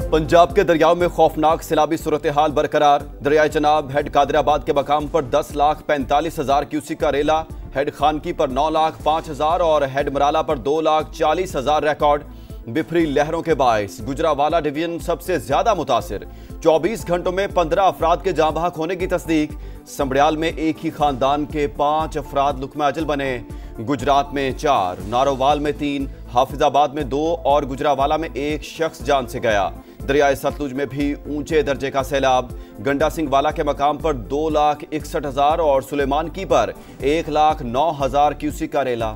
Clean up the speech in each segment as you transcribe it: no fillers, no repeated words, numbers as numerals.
पंजाब के दरियाओं में खौफनाक सैलाबी सूरत हाल बरकरार। दरियाए चनाब हेड कादराबाद के मकाम पर 10,45,000 क्यूसिक का रेला, हेड खानकी पर 9,05,000 और हेड मराला पर 2,40,000 रिकॉर्ड। बिफरी लहरों के बायस गुजरावाला डिवीजन सबसे ज्यादा मुतासिर। 24 घंटों में 15 अफराद के जाँ बहक होने की तस्दीक। संबड़ियाल में एक ही खानदान के 5 अफराद लुकमा अजल बने। गुजरात में 4, नारोवाल में 3, हाफिजाबाद में 2 और गुजरावाला में 1 शख्स जान से गया। दरियाए सतलुज में भी ऊंचे दर्जे का सैलाब। गंडा सिंह वाला के मकाम पर 2,61,000 और सुलेमान की पर 1,09,000 क्यूसिक का रेला।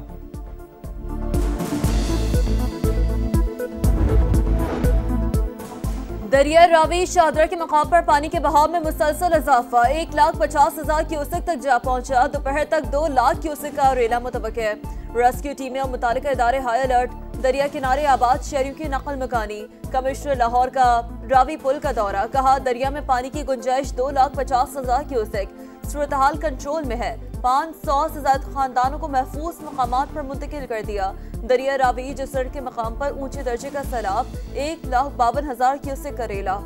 दरिया रावी शाहदरा के मकाम पर पानी के बहाव में मुसलसल इजाफा। 1,50,000 क्यूसेक तक जा पहुंचा। दोपहर तक 2 लाख क्यूसेक का रेला मुतवक्किल है। रेस्क्यू टीमें और मुतालिका इदारे हाई अलर्ट। दरिया किनारे आबाद शहरियों की नकल मकानी। कमिश्नर लाहौर का रावी पुल का दौरा, कहा दरिया में पानी की गुंजाइश 2,50,000 क्यूसेक। सूरत हाल कंट्रोल में है। 500 से ज्यादा खानदानों को महफूज मकामात पर मुंतकिल कर दिया। दरिया रावी जसर के मकाम पर ऊंचे दर्जे का सैलाब, 1,52,000 क्यूसेक का रेला।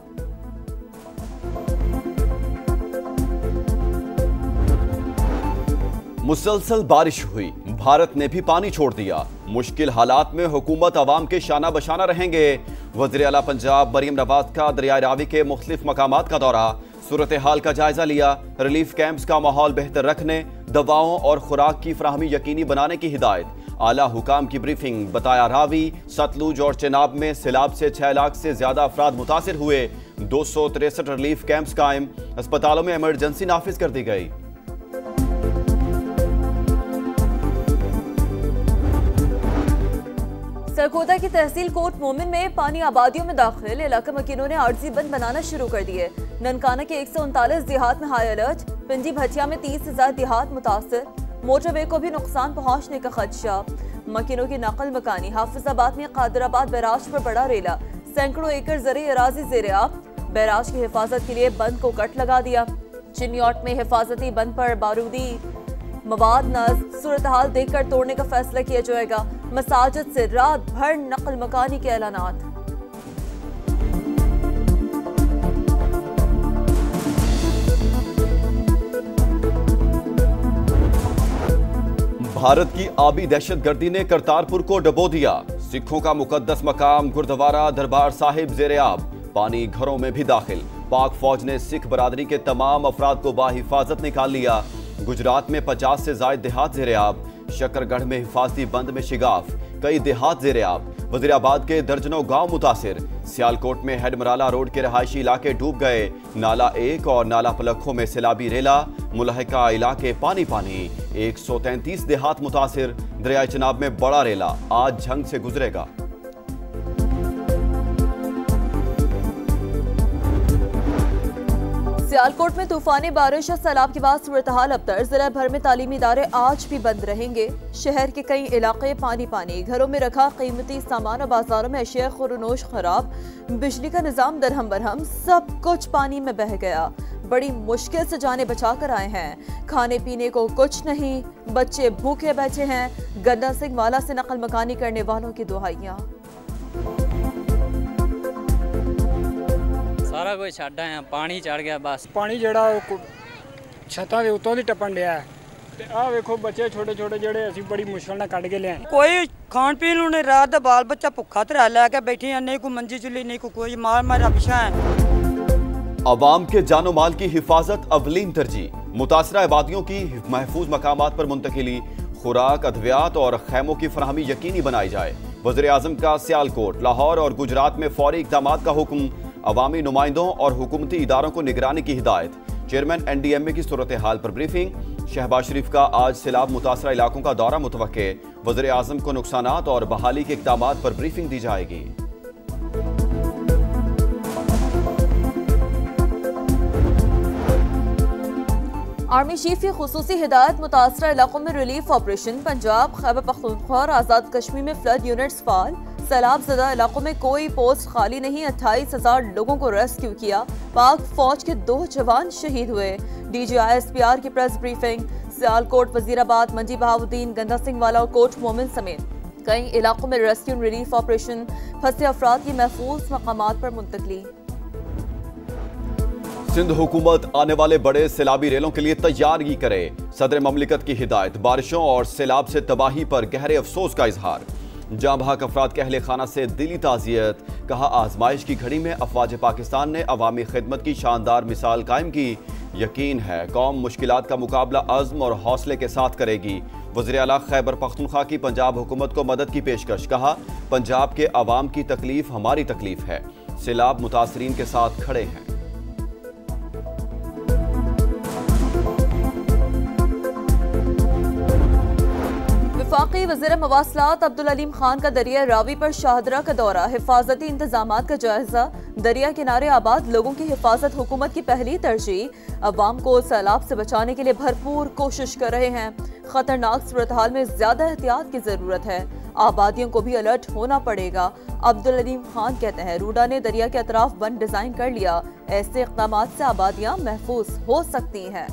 मुसलसल बारिश हुई, भारत ने भी पानी छोड़ दिया। मुश्किल हालात में हुकूमत अवाम के शाना बशाना रहेंगे। वज़ीर आला पंजाब मरियम नवाज का दरिया रावी के मुख्तलिफ मकामात का दौरा, सूरत हाल का जायजा लिया। रिलीफ कैंप्स का माहौल बेहतर रखने, दवाओं और खुराक की फराहमी यकीनी बनाने की हिदायत। आला हुकाम की ब्रीफिंग। बताया रावी, सतलुज और चेनाब में सैलाब से 6 लाख से ज्यादा अफराद मुतासिर हुए। 263 रिलीफ कैंप्स कायम। अस्पतालों में इमरजेंसी नाफिज कर दी गई। सरगोदा की तहसील कोट मोमिन में पानी आबादियों में दाखिल। इलाका मकीनों ने आर्जी बंद बनाना शुरू कर दिए। ननकाना के 139 देहात में हाई अलर्ट। पिंडी भटिया में 30 से ज्यादा देहात मुतासिर। मोटरवे को भी नुकसान पहुंचने का खदशा। मकीनों की नकल मकानी। हाफिजाबाद में कादराबाद बैराज पर बड़ा रेला। सैकड़ों एकड़ ज़राई अराजी ज़ेर-ए-आब। बैराज की हिफाजत के लिए बंद को कट लगा दिया। चिन्योट में हिफाजती बंद पर बारूदी मवाद नस्ब। सूरत हाल देखकर तोड़ने का फैसला किया जाएगा। मसाजिद से रात भर नकल मकानी के ऐलानात। भारत की आबी दहशतगर्दी ने करतारपुर को डबो दिया। सिखों का मुकद्दस मकाम गुरुद्वारा दरबार साहिब ज़ेर-ए-आब। पानी घरों में भी दाखिल। पाक फौज ने सिख बरादरी के तमाम अफराद को बाहिफाजत निकाल लिया। गुजरात में 50 से ज्यादा देहात ज़ेर-ए-आब। शकरगढ़ में हिफाजती बंद में शिगाफ। कई देहात ज़ेर-ए-आब। वज़ीराबाद के दर्जनों गांव मुतासिर। सियालकोट में हेड मराला रोड के रहायशी इलाके डूब गए। नाला 1 और नाला पलखों में सैलाबी रेला। मुलहका इलाके पानी पानी। 133 देहात मुतासिर। दरियाए चनाब में बड़ा रेला आज झंग से गुजरेगा। सियालकोट में तूफानी बारिश और सैलाब के बाद सूरत हाल अबतर। जिला भर में तालीमी इदारे आज भी बंद रहेंगे। शहर के कई इलाके पानी पानी। घरों में रखा कीमती सामान और बाजारों में अशिया खुरनोश खराब। बिजली का निजाम दरहम बरहम। सब कुछ पानी में बह गया। बड़ी मुश्किल से जाने बचा कर आए हैं। खाने पीने को कुछ नहीं। बच्चे भूखे बैठे हैं। गंडा सिंह वाला से नकल मकानी करने वालों की दुहाइयां। सारा कुछ छड्ड आए, पानी चढ़ गया। बस पानी ਜਿਹੜਾ ਉਹ ਛੱਤਾਂ ਦੇ ਉੱਤੋਂ ਦੀ ਟੱਪਣ ਡਿਆ ਤੇ ਆਹ ਵੇਖੋ ਬੱਚੇ ਛੋਟੇ ਛੋਟੇ ਜਿਹੜੇ ਅਸੀਂ ਬੜੀ ਮੁਸ਼ਕਲ ਨਾਲ ਕੱਢ ਕੇ ਲਿਆਏ। ਕੋਈ ਖਾਣ ਪੀਣ ਨੂੰ ਨਹੀਂ, ਰਾਤ ਦਾ ਬਾਲ ਬੱਚਾ ਭੁੱਖਾ ਧਰਿਆ ਲੈ ਕੇ ਬੈਠੇ ਆ। नहीं कोई मंजी चुली, नहीं कोई मार मार अबशा है। अवाम के जानो माल की हिफाजत अवलीन तरजीह। मुतासरा आबादियों की महफूज मकामात पर मुंतकिली, खुराक, अद्वियात और खैमों की फराहमी यकीनी बनाई जाए। वज़ीर आज़म का सियालकोट, लाहौर और गुजरात में फौरी इक़दामात का हुक्म। अवामी नुमाइंदों और हुकूमती इदारों को निगरानी की हिदायत। चेयरमैन NDMA की सूरत हाल पर ब्रीफिंग। शहबाज शरीफ का आज सैलाब मुतासरा इलाकों का दौरा मुतवक्के। वज़ीर आज़म को नुकसानात और बहाली के इक़दामात पर ब्रीफिंग दी जाएगी। आर्मी चीफ की खुसूसी हिदायत। मुतासरा इलाकों में रिलीफ ऑपरेशन। पंजाब, खैबर पख्तूनख्वा और आज़ाद कश्मीर में फ्लड यूनिट्स फाल। सैलाब ज़दा इलाकों में कोई पोस्ट खाली नहीं। 28,000 लोगों को रेस्क्यू किया। पाक फौज के 2 जवान शहीद हुए। DGI SPR की प्रेस ब्रीफिंग। सियालकोट, वजीराबाद, मंडी बहाउद्दीन, गंदा सिंह वाला और कोट मोमिन समेत कई इलाकों में रेस्क्यू रिलीफ ऑपरेशन, फंसे अफराद की महफूज मकामात पर मुंतकली। सिंध हुकूमत आने वाले बड़े सैलाबी रेलों के लिए तैयारी करे, सदर ममलिकत की हिदायत। बारिशों और सैलाब से तबाही पर गहरे अफसोस का इजहार। जाँ बहक अफराद के अहले खाना से दिली ताज़ियत। कहा, आजमाइश की घड़ी में अफवाज पाकिस्तान ने अवामी खिदमत की शानदार मिसाल कायम की। यकीन है कौम मुश्किलात का मुकाबला अज़्म और हौसले के साथ करेगी। वज़ीर आला खैबर पख्तूनख्वा की पंजाब हुकूमत को मदद की पेशकश। कहा, पंजाब के अवाम की तकलीफ हमारी तकलीफ है, सैलाब मुतासरीन के साथ खड़े हैं। वफाकी वज़ीर मवासलात अब्दुल अलीम खान का दरिया रावी पर शाहदरा का दौरा, हिफाजती इंतजामात का जायजा। दरिया किनारे आबाद लोगों की हिफाजत हुकूमत की पहली तरजीह। अवाम को सैलाब से बचाने के लिए भरपूर कोशिश कर रहे हैं। खतरनाक सूरत हाल में ज्यादा एहतियात की जरूरत है, आबादियों को भी अलर्ट होना पड़ेगा। अब्दुल अलीम खान कहते हैं, रूडा ने दरिया के अतराफ बंद डिजाइन कर लिया, ऐसे इक़दामात से आबादियां महफूज हो सकती हैं।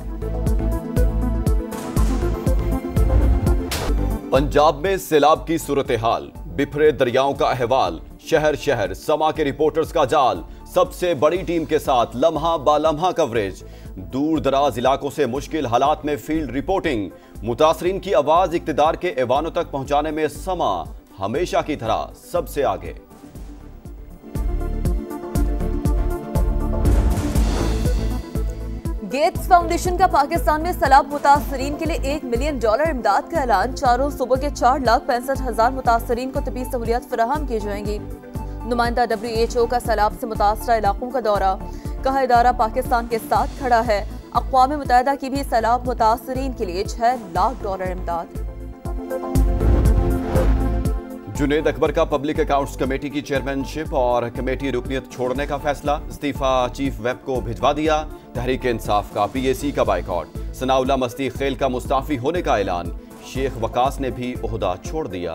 पंजाब में सैलाब की सूरत हाल, बिखरे दरियाओं का अहवाल, शहर शहर समा के रिपोर्टर्स का जाल। सबसे बड़ी टीम के साथ लम्हा बालम्हा कवरेज। दूर दराज इलाकों से मुश्किल हालात में फील्ड रिपोर्टिंग। मुतासरीन की आवाज इक्तिदार के ऐवानों तक पहुंचाने में समा हमेशा की तरह सबसे आगे। गेट्स फाउंडेशन का पाकिस्तान में सैलाब मुतासरीन के लिए $1 मिलियन इमदाद का ऐलान। चारों सूबों के 4,65,000 मुतासरीन को तबी सहूलियात फराहम की जाएंगी। नुमाइंदा WHO का सैलाब से मुतासरा इलाकों का दौरा। कहा, इदारा पाकिस्तान के साथ खड़ा है। अक़वाम मुत्तहिदा की भी सैलाब मुतासरीन के लिए $6 लाख इमदाद। जुनेद अकबर का पब्लिक अकाउंट्स कमेटी की चेयरमैनशिप और कमेटी रुकनियत छोड़ने का फैसला। इस्तीफा चीफ वेब को भिजवा दिया। तहरीक इंसाफ का PAC का बाइकआउट। सनाउल्लाह मस्ती खेल का मुस्ताफी होने का ऐलान। शेख वकास ने भी ओहदा छोड़ दिया।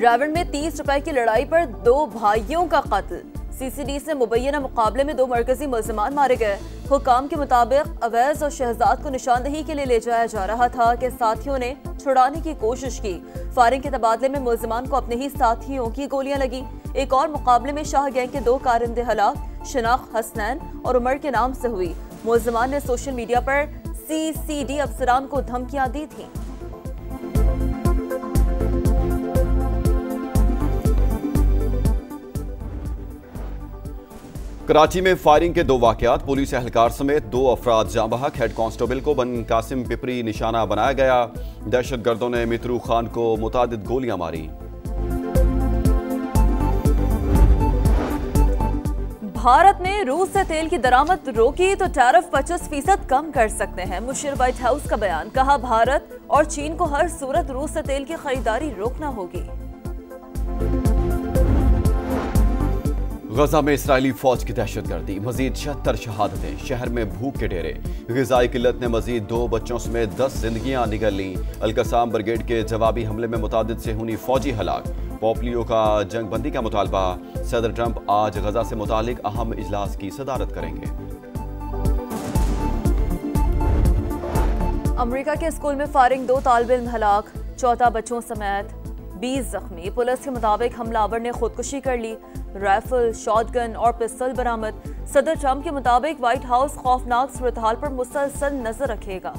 रावण में 30 रुपए की लड़ाई पर 2 भाइयों का कत्ल। CCD से मुबैना मुकाबले में 2 मरकजी मुल्ज़िमान मारे गए। हुकाम के मुताबिक अवैज़ और शहजाद को निशानदही के लिए ले जाया जा रहा था कि साथियों ने छुड़ाने की कोशिश की। फायरिंग के तबादले में मुल्ज़िमान को अपने ही साथियों की गोलियां लगी। एक और मुकाबले में शाह गैंग के 2 कारिंदे हलाक, शनाख्त हसनैन और उमर के नाम से हुई। मुल्ज़िमान ने सोशल मीडिया पर CCD अफसरान को धमकियां दी थी। कराची में फायरिंग के 2 वाकयात। पुलिस एहलकार समेत 2 अफराद जाँ बहक। हेड कांस्टेबल को बन कासिम पिपरी निशाना बनाया गया। दहशतगर्दों ने मित्रू खान को मुतादिद गोलियां मारी। भारत ने रूस से तेल की दरामद रोकी तो टैरिफ 25% कम कर सकते हैं। मुशीर व्हाइट हाउस का बयान। कहा, भारत और चीन को हर सूरत रूस से तेल की खरीदारी रोकना होगी। गजा में इसराइली फौज की दहशतगर्दी, मजीद 76 शहादतें। शहर में भूख के डेरे। ग़िज़ाई किल्लत ने मजीद 2 बच्चों समेत 10 जिंदगियां निगल लीं। अलकसाम ब्रिगेड के जवाबी हमले में मुतादिद सेहूनी फौजी हलाक। पोलियो का जंग बंदी का मुतालबा। सदर ट्रंप आज गजा से मुतालिक अहम इजलास की सदारत करेंगे। अमेरिका के स्कूल में फायरिंग, 2 तालिब इल्म हलाक, 14 बच्चों समेत 20 जख्मी। पुलिस के मुताबिक हमलावर ने खुदकुशी कर ली। राइफल, शॉटगन और पिस्तौल बरामद। सदर ट्रंप के मुताबिक व्हाइट हाउस खौफनाक सूरत हाल पर मुसलसल नजर रखेगा।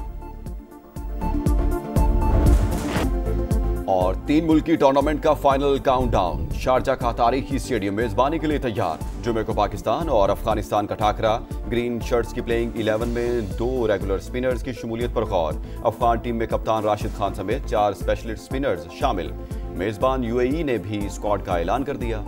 और 3 मुल्की टूर्नामेंट का फाइनल काउंटडाउन। शारजा का तारीखी स्टेडियम मेजबानी के लिए तैयार। जुमे को पाकिस्तान और अफगानिस्तान का टाकरा। ग्रीन शर्ट्स की प्लेइंग 11 में 2 रेगुलर स्पिनर्स की शमूलियत पर गौर। अफगान टीम में कप्तान राशिद खान समेत 4 स्पेशलिस्ट स्पिनर्स शामिल। मेजबान UAE ने भी स्क्वाड का ऐलान कर दिया।